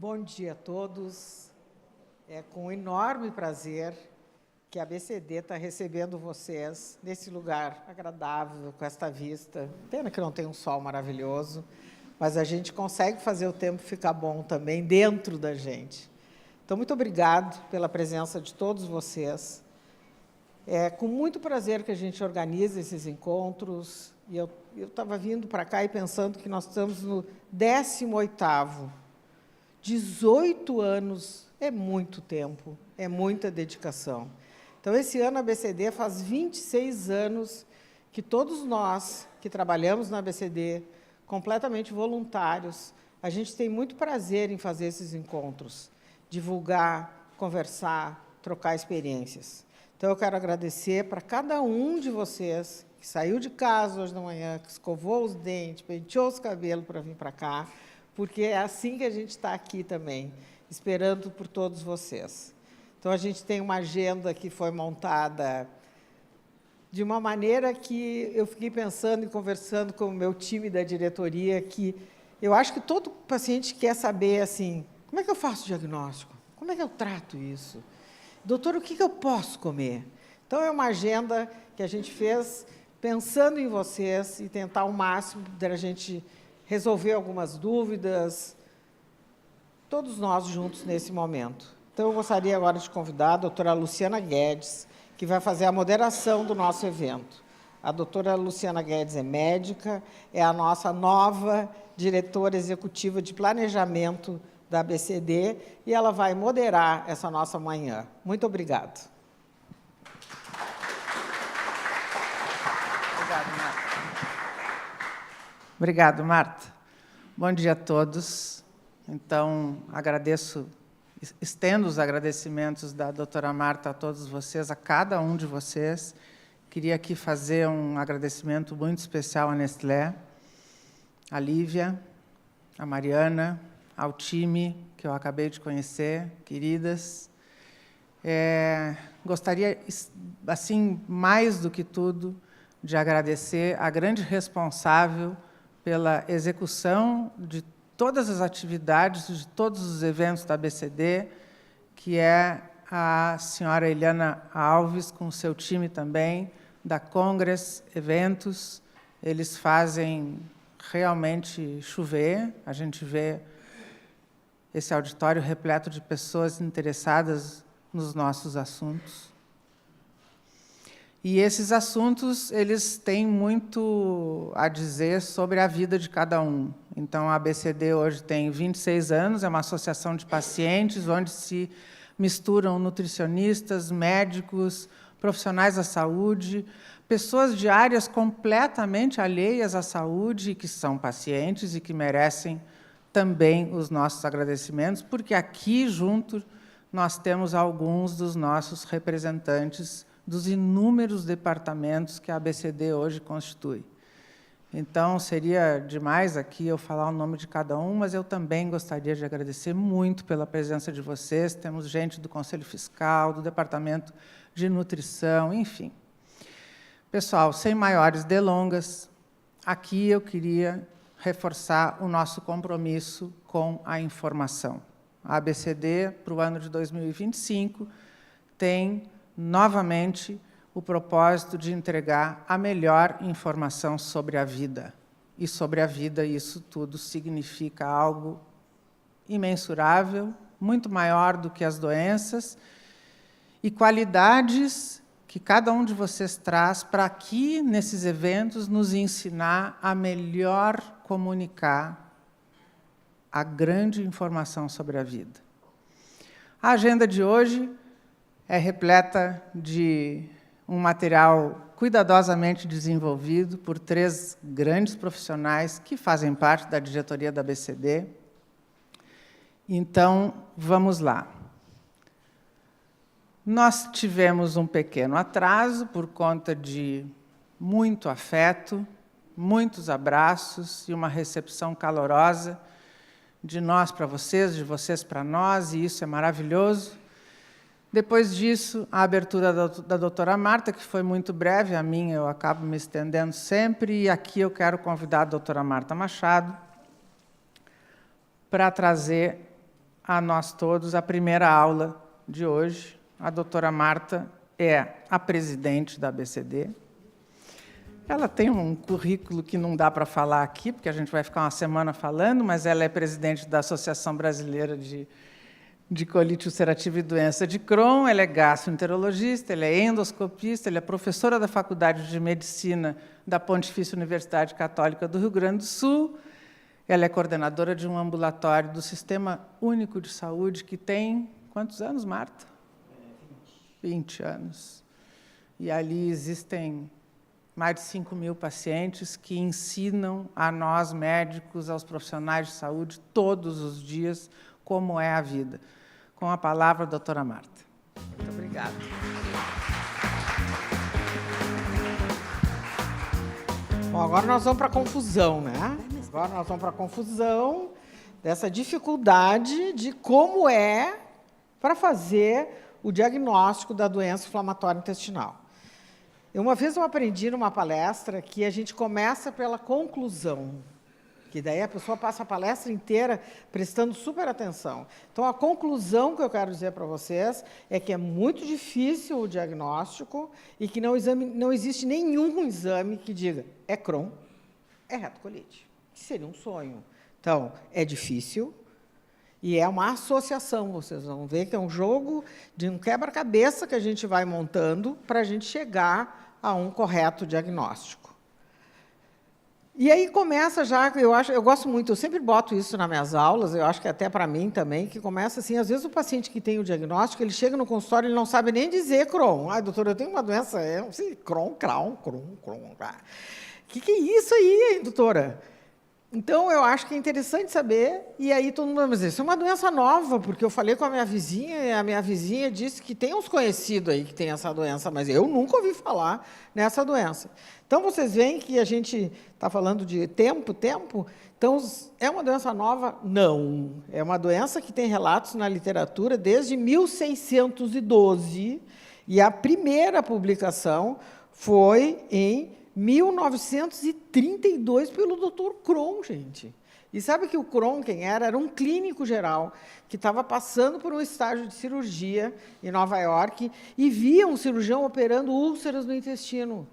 Bom dia a todos. É com enorme prazer que a ABCD está recebendo vocês nesse lugar agradável, com esta vista. Pena que não tem um sol maravilhoso, mas a gente consegue fazer o tempo ficar bom também dentro da gente. Então, muito obrigado pela presença de todos vocês. É com muito prazer que a gente organiza esses encontros. E eu estava vindo para cá e pensando que nós estamos no 18º. 18 anos é muito tempo, é muita dedicação. Então, esse ano a ABCD faz 26 anos que todos nós que trabalhamos na ABCD, completamente voluntários, a gente tem muito prazer em fazer esses encontros, divulgar, conversar, trocar experiências. Então, eu quero agradecer para cada um de vocês que saiu de casa hoje de manhã, que escovou os dentes, penteou os cabelos para vir para cá, porque é assim que a gente está aqui também, esperando por todos vocês. Então, a gente tem uma agenda que foi montada de uma maneira que eu fiquei pensando e conversando com o meu time da diretoria, que eu acho que todo paciente quer saber, assim, como é que eu faço o diagnóstico? Como é que eu trato isso? Doutor, o que eu posso comer? Então, é uma agenda que a gente fez pensando em vocês e tentar ao máximo da gente resolver algumas dúvidas, todos nós juntos nesse momento. Então, eu gostaria agora de convidar a doutora Luciana Guedes, que vai fazer a moderação do nosso evento. A doutora Luciana Guedes é médica, é a nossa nova diretora executiva de planejamento da ABCD, e ela vai moderar essa nossa manhã. Muito obrigada. Obrigado, Marta. Bom dia a todos. Então, estendo os agradecimentos da doutora Marta a todos vocês, a cada um de vocês. Queria aqui fazer um agradecimento muito especial à Nestlé, à Lívia, à Mariana, ao time que eu acabei de conhecer, queridas. Gostaria, assim, mais do que tudo, de agradecer a grande responsável pela execução de todas as atividades, de todos os eventos da ABCD, que é a senhora Eliana Alves, com o seu time também, da Congress Eventos. Eles fazem realmente chover, a gente vê esse auditório repleto de pessoas interessadas nos nossos assuntos. E esses assuntos, eles têm muito a dizer sobre a vida de cada um. Então, a ABCD hoje tem 26 anos, é uma associação de pacientes, onde se misturam nutricionistas, médicos, profissionais da saúde, pessoas de áreas completamente alheias à saúde, que são pacientes e que merecem também os nossos agradecimentos, porque aqui, junto, nós temos alguns dos nossos representantes dos inúmeros departamentos que a ABCD hoje constitui. Então, seria demais aqui eu falar o nome de cada um, mas eu também gostaria de agradecer muito pela presença de vocês. Temos gente do Conselho Fiscal, do Departamento de Nutrição, enfim. Pessoal, sem maiores delongas, aqui eu queria reforçar o nosso compromisso com a informação. A ABCD, para o ano de 2025, tem novamente o propósito de entregar a melhor informação sobre a vida. E sobre a vida, isso tudo significa algo imensurável, muito maior do que as doenças, e qualidades que cada um de vocês traz para aqui, nesses eventos, nos ensinar a melhor comunicar a grande informação sobre a vida. A agenda de hoje é repleta de um material cuidadosamente desenvolvido por 3 grandes profissionais que fazem parte da diretoria da ABCD. Então, vamos lá. Nós tivemos um pequeno atraso por conta de muito afeto, muitos abraços e uma recepção calorosa de nós para vocês, de vocês para nós, e isso é maravilhoso. Depois disso, a abertura da doutora Marta, que foi muito breve, a minha eu acabo me estendendo sempre, e aqui eu quero convidar a doutora Marta Machado para trazer a nós todos a primeira aula de hoje. A doutora Marta é a presidente da ABCD. Ela tem um currículo que não dá para falar aqui, porque a gente vai ficar uma semana falando, mas ela é presidente da Associação Brasileira de Colite Ulcerativa e Doença de Crohn, ela é gastroenterologista, ela é endoscopista, ela é professora da Faculdade de Medicina da Pontifícia Universidade Católica do Rio Grande do Sul, ela é coordenadora de um ambulatório do Sistema Único de Saúde, que tem... Quantos anos, Marta? 20 anos. E ali existem mais de 5.000 pacientes que ensinam a nós, médicos, aos profissionais de saúde, todos os dias, como é a vida. Com a palavra, a doutora Marta. Muito obrigada. Bom, agora nós vamos para a confusão, né? Agora nós vamos para a confusão dessa dificuldade de como é para fazer o diagnóstico da doença inflamatória intestinal. Uma vez eu aprendi numa palestra que a gente começa pela conclusão, que daí a pessoa passa a palestra inteira prestando super atenção. Então, a conclusão que eu quero dizer para vocês é que é muito difícil o diagnóstico e que não existe nenhum exame que diga é Crohn, é retocolite, que seria um sonho. Então, é difícil e é uma associação, vocês vão ver que é um jogo de um quebra-cabeça que a gente vai montando para a gente chegar a um correto diagnóstico. E aí começa já, eu gosto muito, eu sempre boto isso nas minhas aulas, eu acho que até para mim também, que começa assim, às vezes o paciente que tem o diagnóstico, ele chega no consultório e ele não sabe nem dizer Crohn. Ai, doutor, eu tenho uma doença, Crohn. Que é isso aí, hein, doutora? Então, eu acho que é interessante saber, e aí todo mundo vai dizer, isso é uma doença nova, porque eu falei com a minha vizinha, e a minha vizinha disse que tem uns conhecidos aí que tem essa doença, mas eu nunca ouvi falar nessa doença. Então, vocês veem que a gente está falando de tempo, então, é uma doença nova? Não. É uma doença que tem relatos na literatura desde 1612, e a primeira publicação foi em 1932 pelo Dr. Crohn, gente. E sabe que o Crohn, quem era? Era um clínico geral que estava passando por um estágio de cirurgia em Nova York e via um cirurgião operando úlceras no intestino.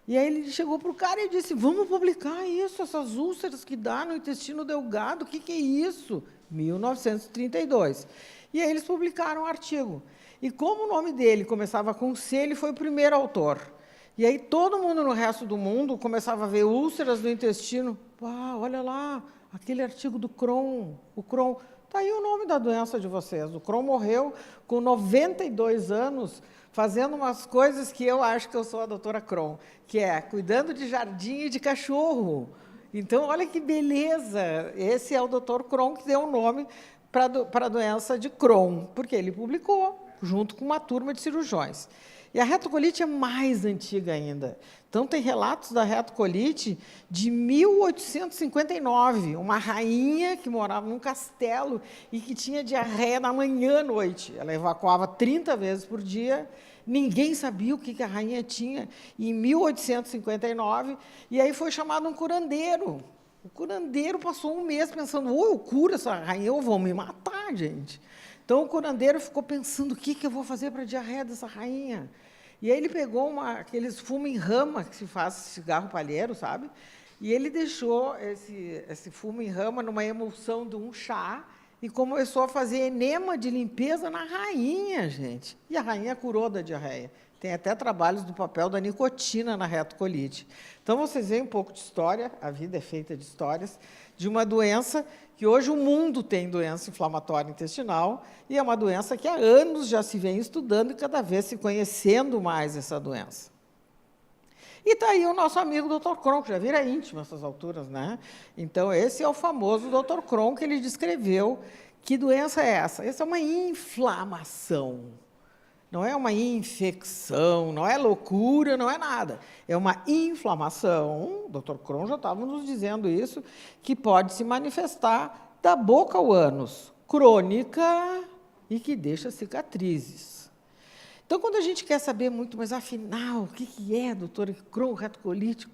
E aí ele chegou para o cara e disse, vamos publicar isso, essas úlceras que dá no intestino delgado, o que é isso? 1932. E aí eles publicaram um artigo. E como o nome dele começava com C, ele foi o primeiro autor. E aí todo mundo no resto do mundo começava a ver úlceras no intestino. Uau, olha lá, aquele artigo do Crohn. O Crohn, está aí o nome da doença de vocês. O Crohn morreu com 92 anos, fazendo umas coisas que eu acho que eu sou a doutora Crohn, que é cuidando de jardim e de cachorro. Então, olha que beleza. Esse é o Dr. Crohn que deu o nome para a doença de Crohn, porque ele publicou, junto com uma turma de cirurgiões. E a retocolite é mais antiga ainda. Então, tem relatos da retocolite de 1859, uma rainha que morava num castelo e que tinha diarreia da manhã à noite. Ela evacuava 30 vezes por dia, ninguém sabia o que a rainha tinha. E em 1859, e aí foi chamado um curandeiro. O curandeiro passou um mês pensando, eu curo essa rainha, ou vão me matar, gente. Então, o curandeiro ficou pensando, o que eu vou fazer para a diarreia dessa rainha? E aí ele pegou aqueles fumo em rama, que se faz cigarro palheiro, sabe? E ele deixou esse fumo em rama numa emulsão de um chá e começou a fazer enema de limpeza na rainha, gente. E a rainha curou da diarreia. Tem até trabalhos do papel da nicotina na retocolite. Então, vocês veem um pouco de história, a vida é feita de histórias, de uma doença que hoje o mundo tem doença inflamatória intestinal, e é uma doença que há anos já se vem estudando e cada vez se conhecendo mais essa doença. E está aí o nosso amigo Dr. Crohn, que já vira íntimo nessas alturas, né? Então, esse é o famoso Dr. Crohn que ele descreveu. Que doença é essa? Essa é uma inflamação. Não é uma infecção, não é loucura, não é nada. É uma inflamação, o Dr. Crohn já estava nos dizendo isso, que pode se manifestar da boca ao ânus, crônica e que deixa cicatrizes. Então, quando a gente quer saber muito, mas afinal, o que é, doutora, Crohn-retocolite,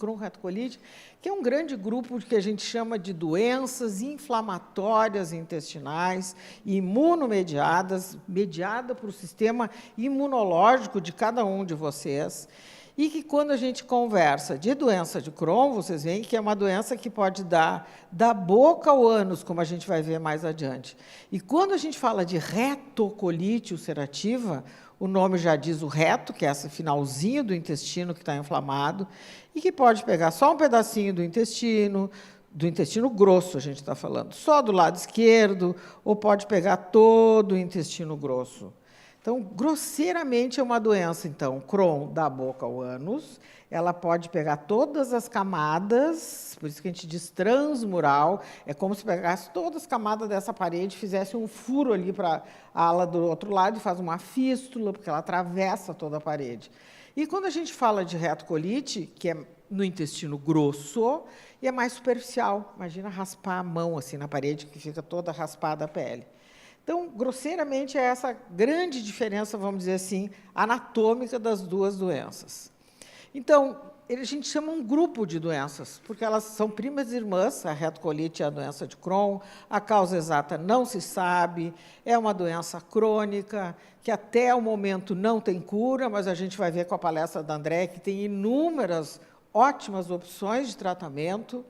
que é um grande grupo que a gente chama de doenças inflamatórias intestinais, imunomediadas, mediada por o sistema imunológico de cada um de vocês, e que, quando a gente conversa de doença de Crohn, vocês veem que é uma doença que pode dar da boca ao ânus, como a gente vai ver mais adiante. E, quando a gente fala de retocolite ulcerativa, o nome já diz o reto, que é esse finalzinho do intestino que está inflamado, e que pode pegar só um pedacinho do intestino grosso, a gente está falando, só do lado esquerdo, ou pode pegar todo o intestino grosso. Então, grosseiramente, é uma doença, então, Crohn da boca ao ânus, ela pode pegar todas as camadas, por isso que a gente diz transmural, é como se pegasse todas as camadas dessa parede e fizesse um furo ali para a ala do outro lado e faz uma fístula, porque ela atravessa toda a parede. E quando a gente fala de retocolite, que é no intestino grosso, e é mais superficial, imagina raspar a mão assim na parede, que fica toda raspada a pele. Então, grosseiramente, é essa grande diferença, vamos dizer assim, anatômica das duas doenças. Então, a gente chama um grupo de doenças, porque elas são primas irmãs, a retocolite e a doença de Crohn, a causa exata não se sabe, é uma doença crônica, que até o momento não tem cura, mas a gente vai ver com a palestra da André que tem inúmeras ótimas opções de tratamento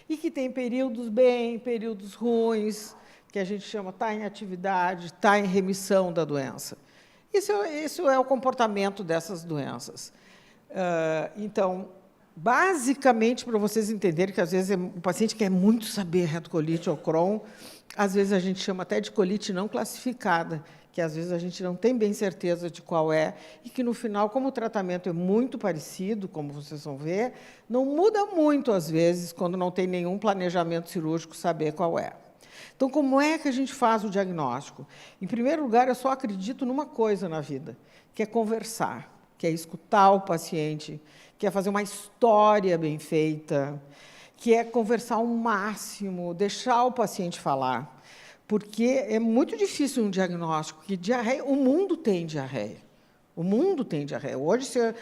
e que tem períodos bem, períodos ruins, que a gente chama está em atividade, está em remissão da doença. Isso é o comportamento dessas doenças. Então, basicamente, para vocês entenderem que, às vezes, o paciente quer muito saber retocolite ou Crohn, às vezes a gente chama até de colite não classificada, que às vezes a gente não tem bem certeza de qual é, e que, no final, como o tratamento é muito parecido, como vocês vão ver, não muda muito, às vezes, quando não tem nenhum planejamento cirúrgico, saber qual é. Então, como é que a gente faz o diagnóstico? Em primeiro lugar, eu só acredito numa coisa na vida, que é conversar, que é escutar o paciente, que é fazer uma história bem feita, que é conversar ao máximo, deixar o paciente falar, porque é muito difícil um diagnóstico, que diarreia, o mundo tem diarreia. O mundo tem diarreia. Hoje, se a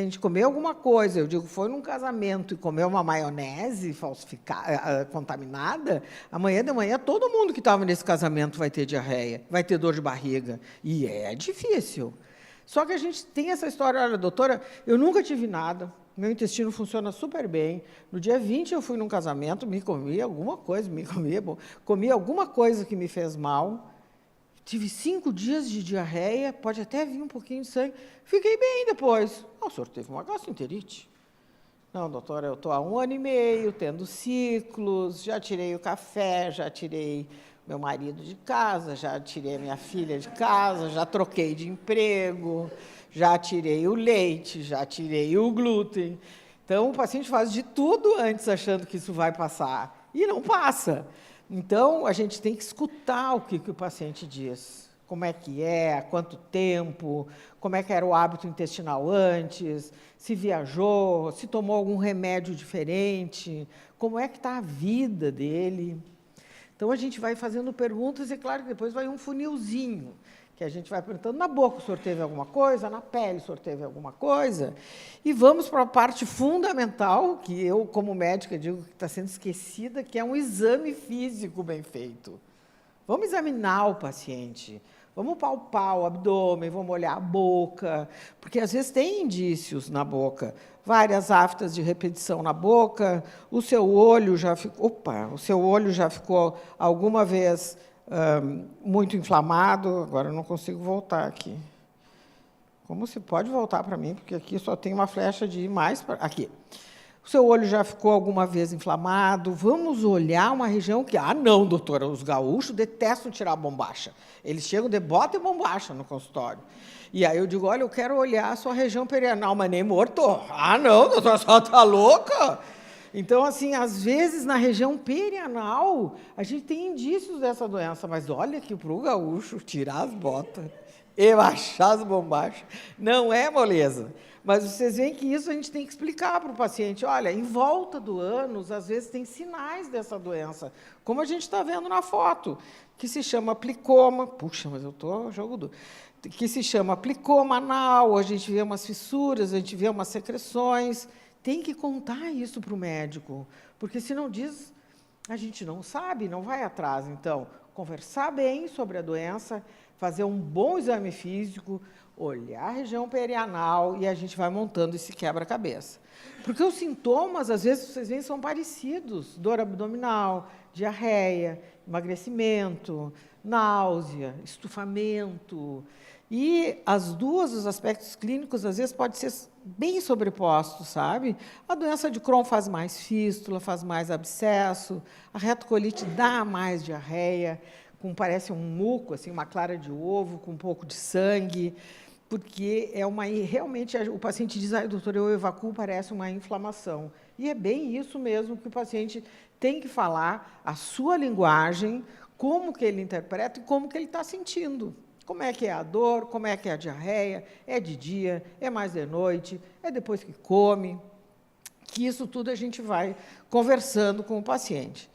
gente comer alguma coisa, eu digo, foi num casamento e comer uma maionese falsificada, contaminada, amanhã de manhã todo mundo que estava nesse casamento vai ter diarreia, vai ter dor de barriga. E é difícil. Só que a gente tem essa história, olha, doutora, eu nunca tive nada, meu intestino funciona super bem. No dia 20 eu fui num casamento, comi alguma coisa que me fez mal. Tive 5 dias de diarreia, pode até vir um pouquinho de sangue. Fiquei bem depois. O senhor teve uma gastroenterite? Não, doutora, eu estou há 1 ano e meio, tendo ciclos, já tirei o café, já tirei meu marido de casa, já tirei a minha filha de casa, já troquei de emprego, já tirei o leite, já tirei o glúten. Então, o paciente faz de tudo antes, achando que isso vai passar, e não passa. Então, a gente tem que escutar o que o paciente diz, como é que é, há quanto tempo, como é que era o hábito intestinal antes, se viajou, se tomou algum remédio diferente, como é que está a vida dele. Então, a gente vai fazendo perguntas e, claro, que depois vai um funilzinho, que a gente vai perguntando, na boca o senhor teve alguma coisa, na pele o senhor teve alguma coisa, e vamos para a parte fundamental, que eu, como médica, digo que está sendo esquecida, que é um exame físico bem feito. Vamos examinar o paciente, vamos palpar o abdômen, vamos olhar a boca, porque às vezes tem indícios na boca, várias aftas de repetição na boca, o seu olho já ficou, alguma vez muito inflamado. Agora eu não consigo voltar aqui. Como se pode voltar para mim, porque aqui só tem uma flecha de ir mais para aqui. O seu olho já ficou alguma vez inflamado? Vamos olhar uma região que... Ah, não, doutora, os gaúchos detestam tirar a bombacha. Eles chegam de bota e bombacha no consultório. E aí eu digo, olha, eu quero olhar a sua região perianal, mas nem morto. Ah, não, doutora, a senhora está louca? Então, assim, às vezes, na região perianal, a gente tem indícios dessa doença, mas olha que para o gaúcho tirar as botas e baixar as bombachas não é moleza. Mas vocês veem que isso a gente tem que explicar para o paciente. Olha, em volta do ânus, às vezes, tem sinais dessa doença, como a gente está vendo na foto, que se chama plicoma. Puxa, mas eu estou jogo duro. Que se chama plicoma anal, a gente vê umas fissuras, a gente vê umas secreções. Tem que contar isso para o médico, porque se não diz, a gente não sabe, não vai atrás. Então, conversar bem sobre a doença, fazer um bom exame físico, olhar a região perianal e a gente vai montando esse quebra-cabeça. Porque os sintomas, às vezes, vocês veem, são parecidos. Dor abdominal, diarreia, emagrecimento, náusea, estufamento. E os aspectos clínicos, às vezes, podem ser bem sobrepostos, sabe? A doença de Crohn faz mais fístula, faz mais abscesso, a retocolite dá mais diarreia, parece um muco, assim, uma clara de ovo, com um pouco de sangue, porque realmente o paciente diz, doutor, eu evacuo, parece uma inflamação. E é bem isso mesmo que o paciente tem que falar, a sua linguagem, como que ele interpreta e como que ele está sentindo. Como é que é a dor, como é que é a diarreia, é de dia, é mais de noite, é depois que come, que isso tudo a gente vai conversando com o paciente.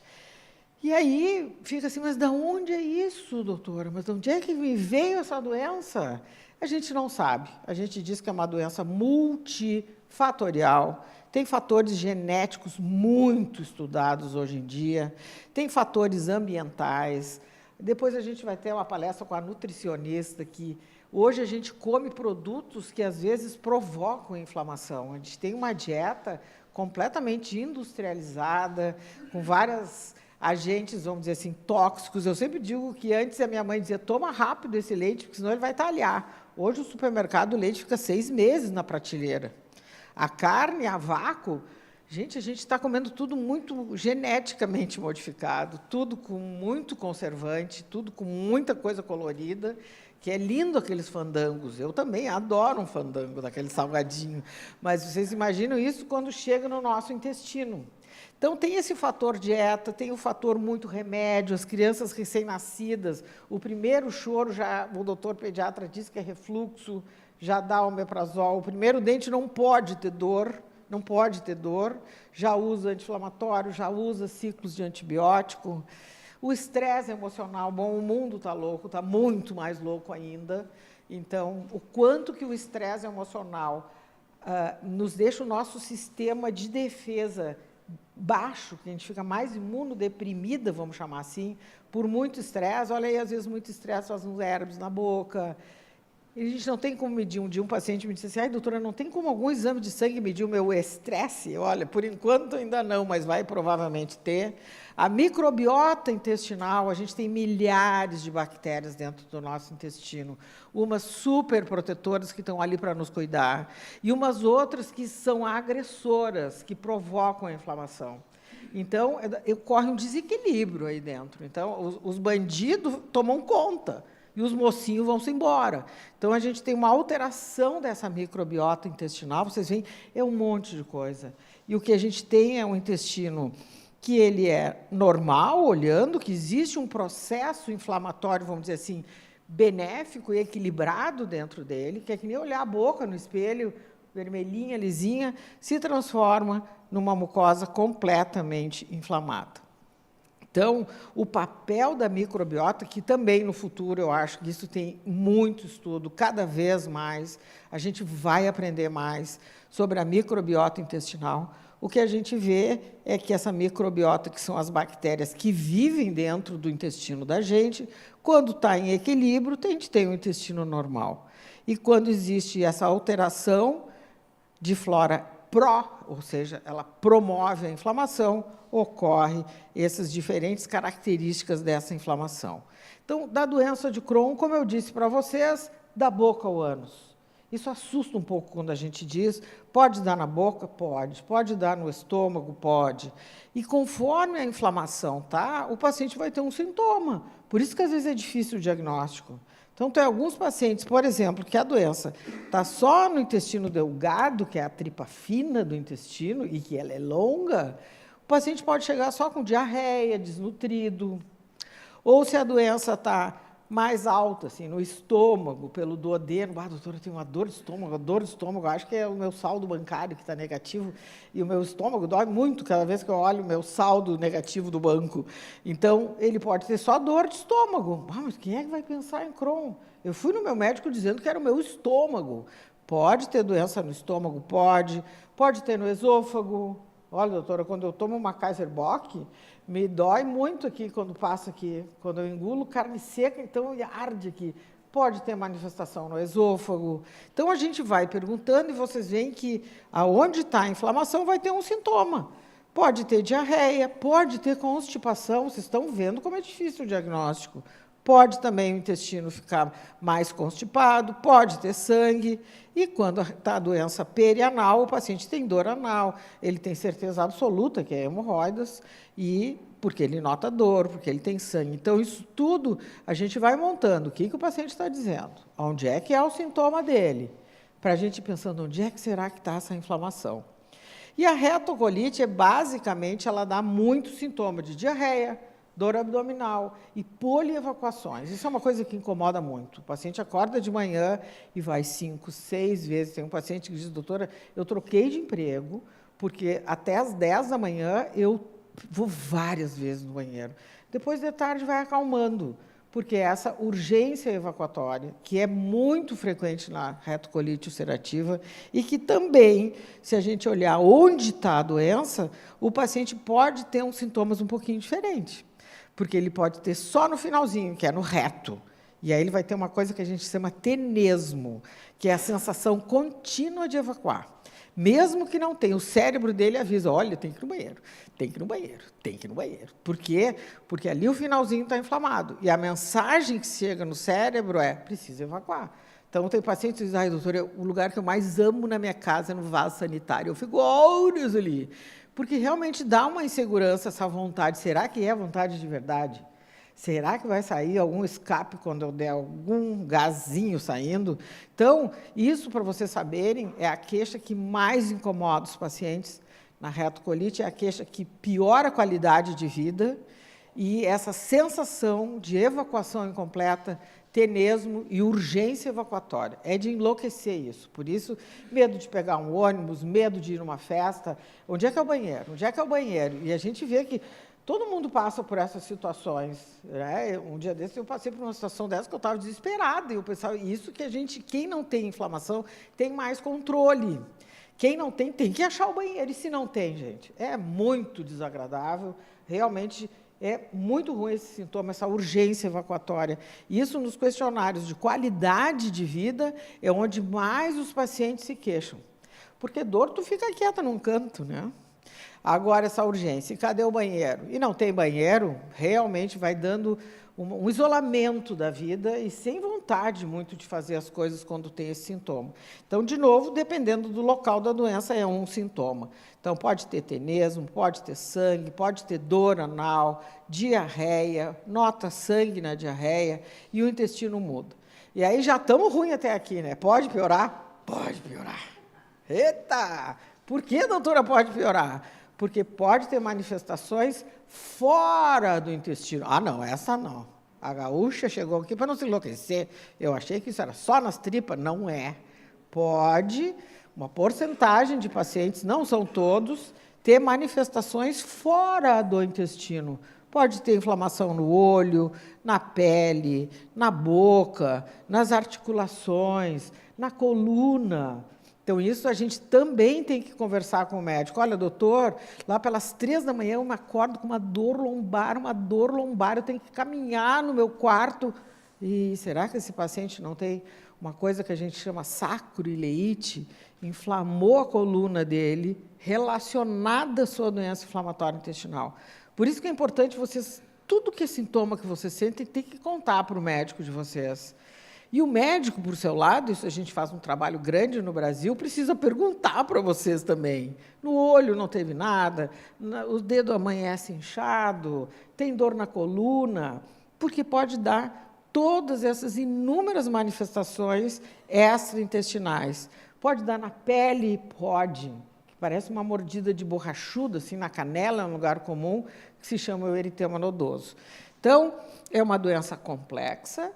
E aí fica assim, mas de onde é isso, doutora? Mas de onde é que me veio essa doença? A gente não sabe. A gente diz que é uma doença multifatorial. Tem fatores genéticos muito estudados hoje em dia, tem fatores ambientais. Depois a gente vai ter uma palestra com a nutricionista, que hoje a gente come produtos que, às vezes, provocam inflamação. A gente tem uma dieta completamente industrializada, com vários agentes, vamos dizer assim, tóxicos. Eu sempre digo que antes a minha mãe dizia, toma rápido esse leite, porque senão ele vai talhar. Hoje, o supermercado, o leite fica 6 meses na prateleira. A carne a vácuo, gente, a gente está comendo tudo muito geneticamente modificado, tudo com muito conservante, tudo com muita coisa colorida, que é lindo aqueles fandangos. Eu também adoro um fandango, daquele salgadinho. Mas vocês imaginam isso quando chega no nosso intestino. Então, tem esse fator dieta, tem o fator muito remédio, as crianças recém-nascidas, o primeiro choro, o doutor pediatra disse que é refluxo, já dá omeprazol, o primeiro dente não pode ter dor, já usa anti-inflamatório, já usa ciclos de antibiótico. O estresse emocional, bom, o mundo está louco, está muito mais louco ainda. Então, o quanto que o estresse emocional nos deixa o nosso sistema de defesa baixo, que a gente fica mais imunodeprimida, vamos chamar assim, por muito estresse. Olha aí, às vezes, muito estresse faz uns herpes na boca. E a gente não tem como medir. Um dia um paciente me disse assim, doutora, não tem como algum exame de sangue medir o meu estresse? Olha, por enquanto ainda não, mas vai provavelmente ter. A microbiota intestinal, a gente tem milhares de bactérias dentro do nosso intestino, umas super protetoras que estão ali para nos cuidar, e umas outras que são agressoras, que provocam a inflamação. Então, ocorre um desequilíbrio aí dentro. Então, os bandidos tomam conta, e os mocinhos vão-se embora. Então, a gente tem uma alteração dessa microbiota intestinal, vocês veem, é um monte de coisa. E o que a gente tem é um intestino que ele é normal, olhando, que existe um processo inflamatório, vamos dizer assim, benéfico e equilibrado dentro dele, que é que nem olhar a boca no espelho, vermelhinha, lisinha, se transforma numa mucosa completamente inflamada. Então, o papel da microbiota, que também no futuro eu acho que isso tem muito estudo, cada vez mais, a gente vai aprender mais sobre a microbiota intestinal. O que a gente vê é que essa microbiota, que são as bactérias que vivem dentro do intestino da gente, quando está em equilíbrio, a gente tem um intestino normal. E quando existe essa alteração de flora ou seja, ela promove a inflamação, ocorre essas diferentes características dessa inflamação. Então, da doença de Crohn, como eu disse para vocês, da boca ao ânus. Isso assusta um pouco quando a gente diz, pode dar na boca? Pode dar no estômago? Pode. E conforme a inflamação tá, o paciente vai ter um sintoma. Por isso que às vezes é difícil o diagnóstico. Então, tem alguns pacientes, por exemplo, que a doença está só no intestino delgado, que é a tripa fina do intestino, e que ela é longa, o paciente pode chegar só com diarreia, desnutrido. Ou se a doença está mais alta, assim, no estômago, pelo duodeno. Ah, doutora, eu tenho uma dor de estômago, acho que é o meu saldo bancário que está negativo, e o meu estômago dói muito cada vez que eu olho o meu saldo negativo do banco. Então, ele pode ter só dor de estômago. Ah, mas quem é que vai pensar em Crohn? Eu fui no meu médico dizendo que era o meu estômago. Pode ter doença no estômago? Pode ter no esôfago. Olha, doutora, quando eu tomo uma Kaiser Bock, me dói muito aqui quando passa aqui. Quando eu engulo carne seca, então arde aqui. Pode ter manifestação no esôfago. Então, a gente vai perguntando e vocês veem que aonde está a inflamação vai ter um sintoma. Pode ter diarreia, pode ter constipação. Vocês estão vendo como é difícil o diagnóstico. Pode também o intestino ficar mais constipado, pode ter sangue. E quando está a doença perianal, o paciente tem dor anal, ele tem certeza absoluta que é hemorroidas, e porque ele nota dor, porque ele tem sangue. Então, isso tudo a gente vai montando. O que o paciente está dizendo? Onde é que é o sintoma dele? Para a gente ir pensando, onde é que será que está essa inflamação? E a retocolite, basicamente, ela dá muito sintoma de diarreia, dor abdominal e polievacuações. Isso é uma coisa que incomoda muito. O paciente acorda de manhã e vai 5, 6 vezes. Tem um paciente que diz, doutora, eu troquei de emprego, porque até às 10 da manhã eu vou várias vezes no banheiro. Depois de tarde vai acalmando, porque essa urgência evacuatória, que é muito frequente na retocolite ulcerativa, e que também, se a gente olhar onde está a doença, o paciente pode ter uns sintomas um pouquinho diferentes. Porque ele pode ter só no finalzinho, que é no reto. E aí ele vai ter uma coisa que a gente chama tenesmo, que é a sensação contínua de evacuar. Mesmo que não tenha, o cérebro dele avisa, olha, tem que ir no banheiro, tem que ir no banheiro, tem que ir no banheiro. Por quê? Porque ali o finalzinho está inflamado. E a mensagem que chega no cérebro é, precisa evacuar. Então, tem pacientes que dizem, ai, doutora, o lugar que eu mais amo na minha casa é no vaso sanitário. Eu fico horas ali. Porque realmente dá uma insegurança essa vontade. Será que é vontade de verdade? Será que vai sair algum escape quando eu der algum gazinho saindo? Então, isso, para vocês saberem, é a queixa que mais incomoda os pacientes na retocolite, é a queixa que piora a qualidade de vida, e essa sensação de evacuação incompleta, tenesmo e urgência evacuatória. É de enlouquecer isso. Por isso, medo de pegar um ônibus, medo de ir numa festa. Onde é que é o banheiro? Onde é que é o banheiro? E a gente vê que todo mundo passa por essas situações. Né? Um dia desses eu passei por uma situação dessa que eu estava desesperada. E eu pensava, isso que a gente, quem não tem inflamação, tem mais controle. Quem não tem, tem que achar o banheiro. E se não tem, gente, é muito desagradável. Realmente é muito ruim esse sintoma, essa urgência evacuatória. Isso nos questionários de qualidade de vida é onde mais os pacientes se queixam. Porque dor, tu fica quieta num canto, né? Agora, essa urgência, e cadê o banheiro? E não tem banheiro, realmente vai dando um isolamento da vida e sem vontade muito de fazer as coisas quando tem esse sintoma. Então, de novo, dependendo do local da doença, é um sintoma. Então, pode ter tenesmo, pode ter sangue, pode ter dor anal, diarreia, nota sangue na diarreia e o intestino muda. E aí já estamos ruim até aqui, né? Pode piorar? Pode piorar. Eita! Por que, doutora, pode piorar? Porque pode ter manifestações fora do intestino. Ah, não, essa não. A gaúcha chegou aqui para não se enlouquecer. Eu achei que isso era só nas tripas. Não é. Pode, uma porcentagem de pacientes, não são todos, ter manifestações fora do intestino. Pode ter inflamação no olho, na pele, na boca, nas articulações, na coluna. Então, isso a gente também tem que conversar com o médico. Olha, doutor, lá pelas 3 da manhã eu me acordo com uma dor lombar, eu tenho que caminhar no meu quarto. E será que esse paciente não tem uma coisa que a gente chama sacroileite? Inflamou a coluna dele, relacionada à sua doença inflamatória intestinal. Por isso que é importante vocês, tudo que é sintoma que vocês sentem, tem que contar para o médico de vocês. E o médico, por seu lado, isso a gente faz um trabalho grande no Brasil, precisa perguntar para vocês também. No olho não teve nada, o dedo amanhece inchado, tem dor na coluna, porque pode dar todas essas inúmeras manifestações extraintestinais. Pode dar na pele? Pode. Que parece uma mordida de borrachudo, assim, na canela, é um lugar comum, que se chama o eritema nodoso. Então, é uma doença complexa,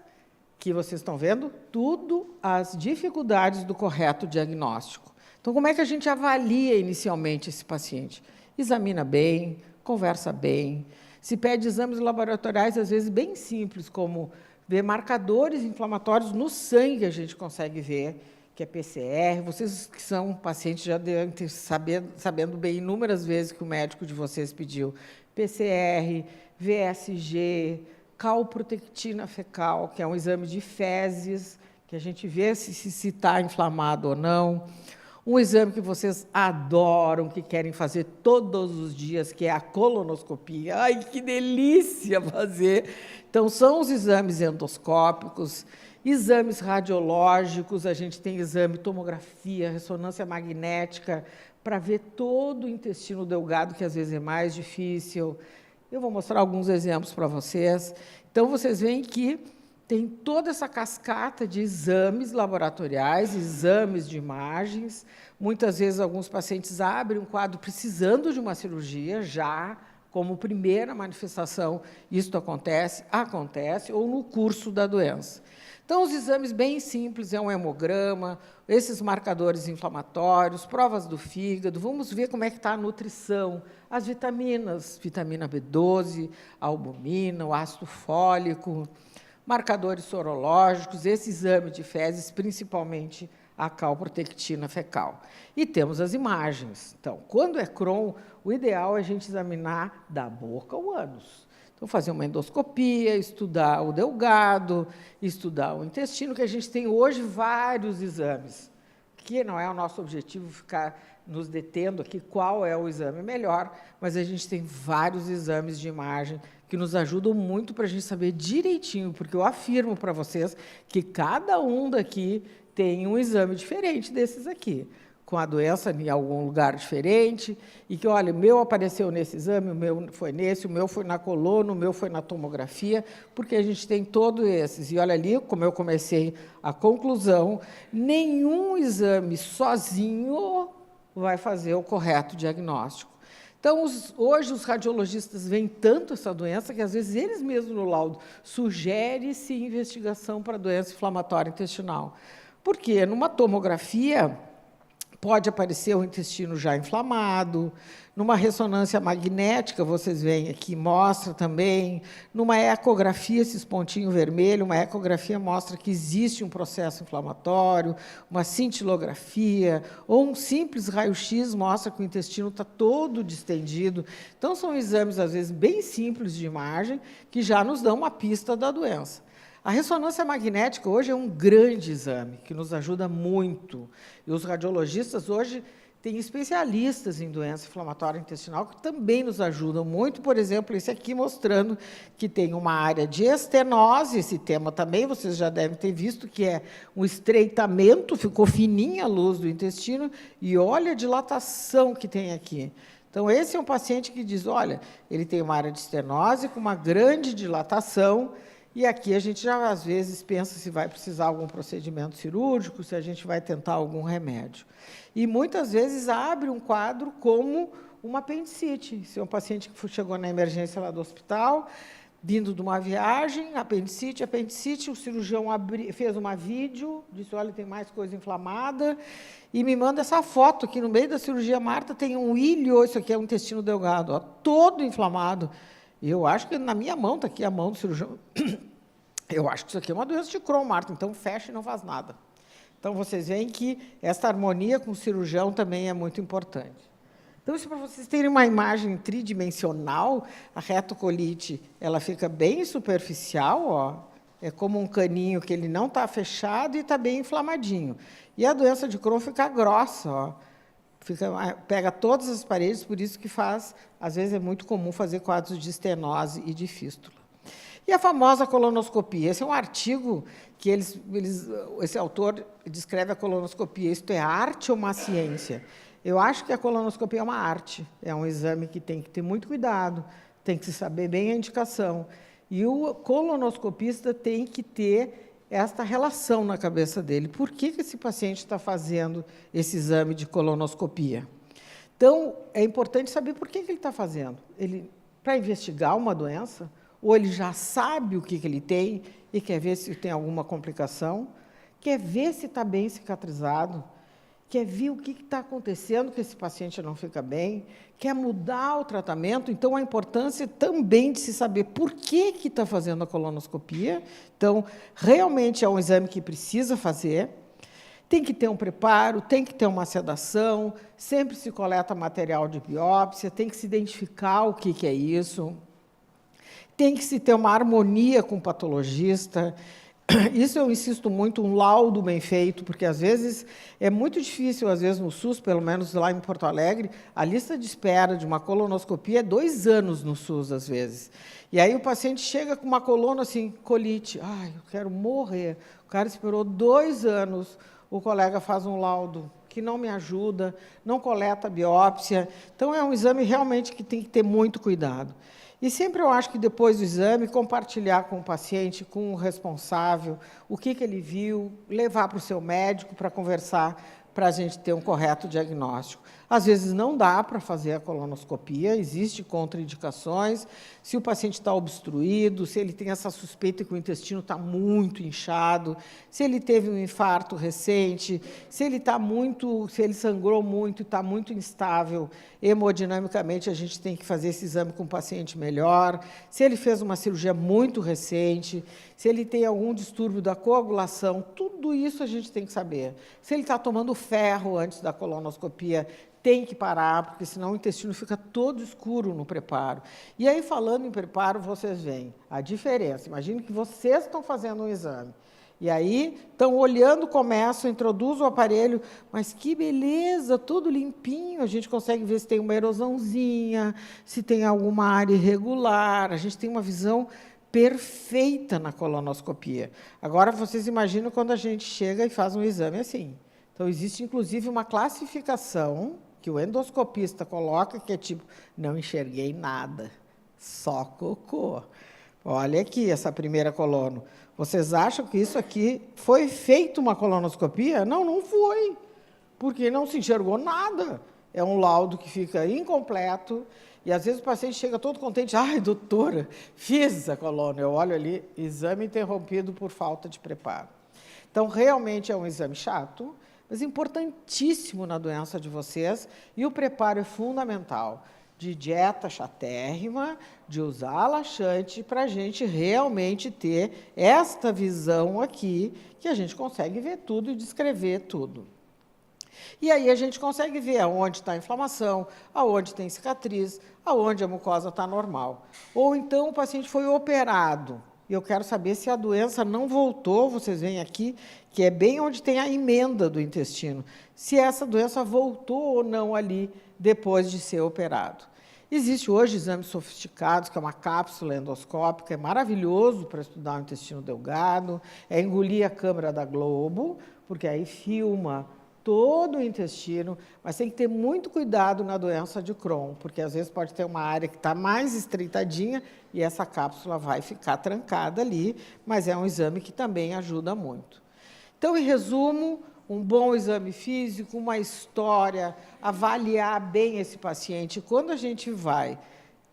que vocês estão vendo, tudo as dificuldades do correto diagnóstico. Então, como é que a gente avalia inicialmente esse paciente? Examina bem, conversa bem, se pede exames laboratoriais, às vezes, bem simples, como ver marcadores inflamatórios no sangue, a gente consegue ver, que é PCR. Vocês que são pacientes já devem ter sabendo bem inúmeras vezes que o médico de vocês pediu PCR, VSG, calprotectina fecal, que é um exame de fezes, que a gente vê se está inflamado ou não. Um exame que vocês adoram, que querem fazer todos os dias, que é a colonoscopia. Ai, que delícia fazer! Então, são os exames endoscópicos, exames radiológicos, a gente tem exame tomografia, ressonância magnética, para ver todo o intestino delgado, que às vezes é mais difícil. Eu vou mostrar alguns exemplos para vocês. Então, vocês veem que tem toda essa cascata de exames laboratoriais, exames de imagens. Muitas vezes, alguns pacientes abrem um quadro precisando de uma cirurgia, já como primeira manifestação, isto acontece, ou no curso da doença. Então, os exames bem simples, é um hemograma, esses marcadores inflamatórios, provas do fígado, vamos ver como é que está a nutrição, as vitaminas, vitamina B12, a albumina, o ácido fólico, marcadores sorológicos, esse exame de fezes, principalmente a calprotectina fecal. E temos as imagens. Então, quando é Crohn, o ideal é a gente examinar da boca ao ânus. Então, fazer uma endoscopia, estudar o delgado, estudar o intestino, que a gente tem hoje vários exames, que não é o nosso objetivo ficar nos detendo aqui qual é o exame melhor, mas a gente tem vários exames de imagem que nos ajudam muito para a gente saber direitinho, porque eu afirmo para vocês que cada um daqui tem um exame diferente desses aqui, com a doença em algum lugar diferente, e que, olha, o meu apareceu nesse exame, o meu foi nesse, o meu foi na coluna, o meu foi na tomografia, porque a gente tem todos esses. E olha ali, como eu comecei a conclusão, nenhum exame sozinho vai fazer o correto diagnóstico. Então, hoje, os radiologistas veem tanto essa doença que, às vezes, eles mesmos no laudo sugerem-se investigação para doença inflamatória intestinal. Porque, numa tomografia, pode aparecer o intestino já inflamado, numa ressonância magnética, vocês veem aqui, mostra também, numa ecografia, esses pontinhos vermelhos, uma ecografia mostra que existe um processo inflamatório, uma cintilografia, ou um simples raio-x mostra que o intestino está todo distendido. Então, são exames, às vezes, bem simples de imagem, que já nos dão uma pista da doença. A ressonância magnética hoje é um grande exame, que nos ajuda muito. E os radiologistas hoje têm especialistas em doença inflamatória intestinal que também nos ajudam muito. Por exemplo, esse aqui mostrando que tem uma área de estenose, esse tema também vocês já devem ter visto, que é um estreitamento, ficou fininha a luz do intestino, e olha a dilatação que tem aqui. Então, esse é um paciente que diz, olha, ele tem uma área de estenose com uma grande dilatação, e aqui a gente já, às vezes, pensa se vai precisar algum procedimento cirúrgico, se a gente vai tentar algum remédio. E, muitas vezes, abre um quadro como uma apendicite. Se é um paciente que chegou na emergência lá do hospital, vindo de uma viagem, apendicite, o cirurgião fez uma vídeo, disse, olha, tem mais coisa inflamada, e me manda essa foto, que no meio da cirurgia, Marta, tem um ilho, isso aqui é um intestino delgado, ó, todo inflamado. E eu acho que na minha mão, está aqui a mão do cirurgião, eu acho que isso aqui é uma doença de Crohn, Marta, então fecha e não faz nada. Então, vocês veem que essa harmonia com o cirurgião também é muito importante. Então, isso para vocês terem uma imagem tridimensional, a retocolite, ela fica bem superficial, ó, é como um caninho que ele não está fechado e está bem inflamadinho. E a doença de Crohn fica grossa, ó. Pega todas as paredes, por isso que faz, às vezes é muito comum fazer quadros de estenose e de fístula. E a famosa colonoscopia, esse é um artigo que esse autor descreve a colonoscopia, isto é arte ou uma ciência? Eu acho que a colonoscopia é uma arte, é um exame que tem que ter muito cuidado, tem que saber bem a indicação, e o colonoscopista tem que ter esta relação na cabeça dele. Por que esse paciente está fazendo esse exame de colonoscopia? Então, é importante saber por que ele está fazendo. Para investigar uma doença, ou ele já sabe o que ele tem e quer ver se tem alguma complicação, quer ver se está bem cicatrizado, quer ver o que está acontecendo que esse paciente não fica bem, quer mudar o tratamento. Então, a importância também de se saber por que está fazendo a colonoscopia. Então, realmente é um exame que precisa fazer. Tem que ter um preparo, tem que ter uma sedação, sempre se coleta material de biópsia, tem que se identificar o que é isso, tem que se ter uma harmonia com o patologista. Isso eu insisto muito, um laudo bem feito, porque, às vezes, é muito difícil, às vezes, no SUS, pelo menos lá em Porto Alegre, a lista de espera de uma colonoscopia é 2 anos no SUS, às vezes. E aí o paciente chega com uma coluna, assim, colite. Ai, eu quero morrer. O cara esperou 2 anos, o colega faz um laudo que não me ajuda, não coleta biópsia. Então, é um exame realmente que tem que ter muito cuidado. E sempre eu acho que, depois do exame, compartilhar com o paciente, com o responsável, o que ele viu, levar para o seu médico para conversar, para a gente ter um correto diagnóstico. Às vezes não dá para fazer a colonoscopia, existem contraindicações, se o paciente está obstruído, se ele tem essa suspeita que o intestino está muito inchado, se ele teve um infarto recente, se ele sangrou muito e está muito instável hemodinamicamente, a gente tem que fazer esse exame com o paciente melhor, se ele fez uma cirurgia muito recente, se ele tem algum distúrbio da coagulação, tudo isso a gente tem que saber. Se ele está tomando ferro antes da colonoscopia, tem que parar, porque senão o intestino fica todo escuro no preparo. E aí, falando em preparo, vocês veem a diferença. Imagine que vocês estão fazendo um exame. E aí, estão olhando, começam, introduzem o aparelho, mas que beleza, tudo limpinho, a gente consegue ver se tem uma erosãozinha, se tem alguma área irregular, a gente tem uma visão perfeita na colonoscopia. Agora, vocês imaginam quando a gente chega e faz um exame assim. Então, existe, inclusive, uma classificação que o endoscopista coloca, que é tipo, não enxerguei nada, só cocô. Olha aqui essa primeira coluna. Vocês acham que isso aqui foi feito uma colonoscopia? Não, não foi, porque não se enxergou nada. É um laudo que fica incompleto, e, às vezes, o paciente chega todo contente, ai, doutora, fiz a coluna. Eu olho ali, exame interrompido por falta de preparo. Então, realmente é um exame chato, mas importantíssimo na doença de vocês, e o preparo é fundamental, de dieta chatérrima, de usar laxante, para a gente realmente ter esta visão aqui, que a gente consegue ver tudo e descrever tudo. E aí a gente consegue ver aonde está a inflamação, aonde tem cicatriz, aonde a mucosa está normal. Ou então o paciente foi operado, e eu quero saber se a doença não voltou, vocês veem aqui, que é bem onde tem a emenda do intestino, se essa doença voltou ou não ali depois de ser operado. Existe hoje exames sofisticados, que é uma cápsula endoscópica, é maravilhoso para estudar o intestino delgado, é engolir a câmera da Globo, porque aí filma todo o intestino, mas tem que ter muito cuidado na doença de Crohn, porque às vezes pode ter uma área que está mais estreitadinha e essa cápsula vai ficar trancada ali, mas é um exame que também ajuda muito. Então, em resumo, um bom exame físico, uma história, avaliar bem esse paciente. Quando a gente vai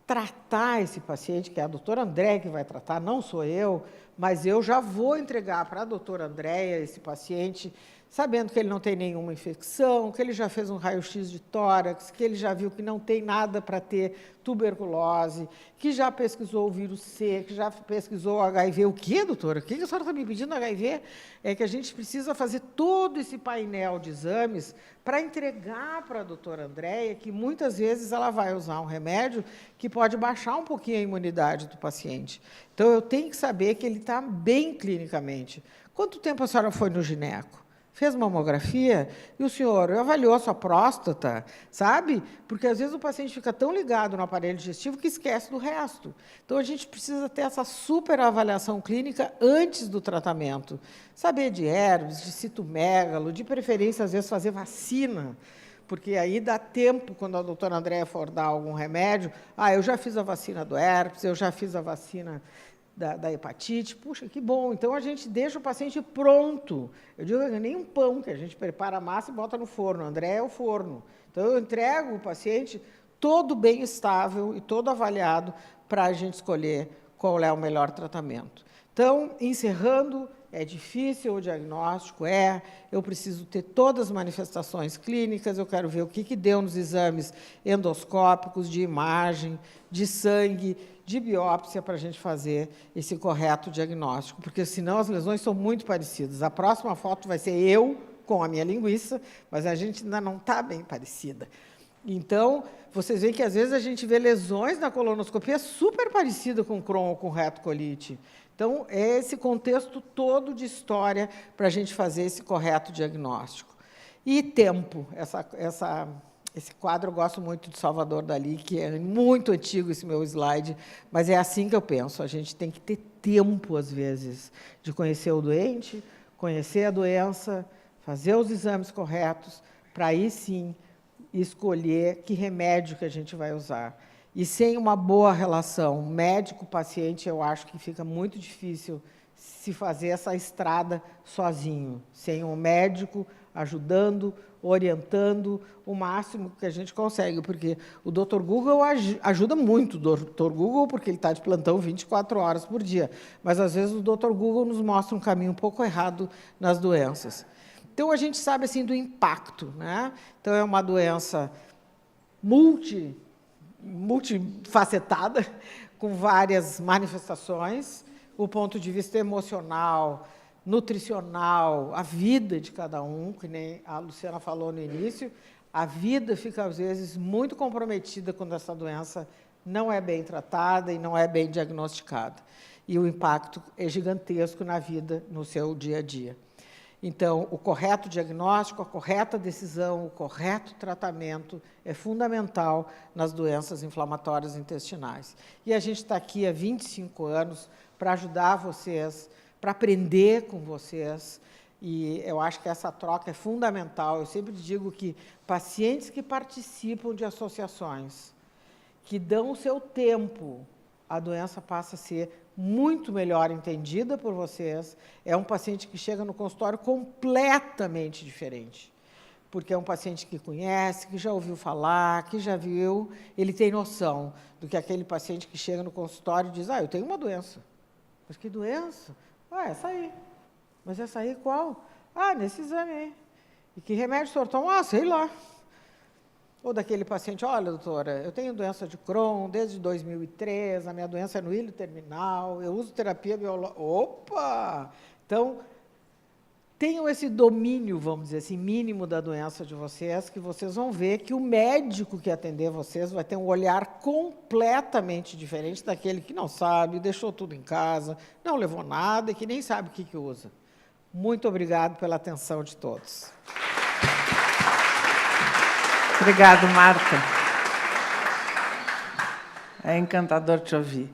tratar esse paciente, que é a doutora Andréia que vai tratar, não sou eu, mas eu já vou entregar para a doutora Andréia esse paciente, sabendo que ele não tem nenhuma infecção, que ele já fez um raio-x de tórax, que ele já viu que não tem nada para ter tuberculose, que já pesquisou o vírus C, que já pesquisou o HIV. O quê, doutora? O que a senhora está me pedindo HIV? É que a gente precisa fazer todo esse painel de exames para entregar para a doutora Andréia, que muitas vezes ela vai usar um remédio que pode baixar um pouquinho a imunidade do paciente. Então, eu tenho que saber que ele está bem clinicamente. Quanto tempo a senhora foi no gineco? Fez mamografia e o senhor avaliou a sua próstata, sabe? Porque, às vezes, o paciente fica tão ligado no aparelho digestivo que esquece do resto. Então, a gente precisa ter essa super avaliação clínica antes do tratamento. Saber de herpes, de citomegalo, de preferência, às vezes, fazer vacina, porque aí dá tempo, quando a doutora Andréia for dar algum remédio, eu já fiz a vacina do herpes, eu já fiz a vacina da hepatite, puxa, que bom. Então, a gente deixa o paciente pronto. Eu digo, nem um pão, que a gente prepara a massa e bota no forno. André é o forno. Então, eu entrego o paciente todo bem estável e todo avaliado para a gente escolher qual é o melhor tratamento. Então, encerrando, é difícil o diagnóstico, eu preciso ter todas as manifestações clínicas, eu quero ver o que deu nos exames endoscópicos, de imagem, de sangue, de biópsia, para a gente fazer esse correto diagnóstico, porque, senão, as lesões são muito parecidas. A próxima foto vai ser eu com a minha linguiça, mas a gente ainda não está bem parecida. Então, vocês veem que, às vezes, a gente vê lesões na colonoscopia super parecida com Crohn ou com retocolite. Então, é esse contexto todo de história para a gente fazer esse correto diagnóstico. E tempo. Esse quadro eu gosto muito de Salvador Dalí, que é muito antigo esse meu slide, mas é assim que eu penso. A gente tem que ter tempo, às vezes, de conhecer o doente, conhecer a doença, fazer os exames corretos, para aí, sim, escolher que remédio que a gente vai usar. E sem uma boa relação médico-paciente, eu acho que fica muito difícil se fazer essa estrada sozinho, sem um médico ajudando, orientando o máximo que a gente consegue, porque o Dr. Google ajuda muito o Dr. Google, porque ele está de plantão 24 horas por dia, mas, às vezes, o Dr. Google nos mostra um caminho um pouco errado nas doenças. Então, a gente sabe assim, do impacto, né? Então, é uma doença multifacetada, com várias manifestações, o ponto de vista emocional, nutricional, a vida de cada um, que nem a Luciana falou no início, a vida fica, às vezes, muito comprometida quando essa doença não é bem tratada e não é bem diagnosticada. E o impacto é gigantesco na vida, no seu dia a dia. Então, o correto diagnóstico, a correta decisão, o correto tratamento é fundamental nas doenças inflamatórias intestinais. E a gente está aqui há 25 anos para ajudar vocês, para aprender com vocês, e eu acho que essa troca é fundamental. Eu sempre digo que pacientes que participam de associações, que dão o seu tempo, a doença passa a ser muito melhor entendida por vocês. É um paciente que chega no consultório completamente diferente, porque é um paciente que conhece, que já ouviu falar, que já viu, ele tem noção do que aquele paciente que chega no consultório e diz: eu tenho uma doença. Mas que doença? Essa aí. Mas essa aí qual? Nesse exame aí. E que remédio o senhor toma? Sei lá. Ou daquele paciente: olha, doutora, eu tenho doença de Crohn desde 2003, a minha doença é no hilo terminal, eu uso terapia biológica. Opa! Então, tenham esse domínio, vamos dizer assim, mínimo da doença de vocês, que vocês vão ver que o médico que atender vocês vai ter um olhar completamente diferente daquele que não sabe, deixou tudo em casa, não levou nada e que nem sabe o que usa. Muito obrigado pela atenção de todos. Obrigado, Marta. É encantador te ouvir.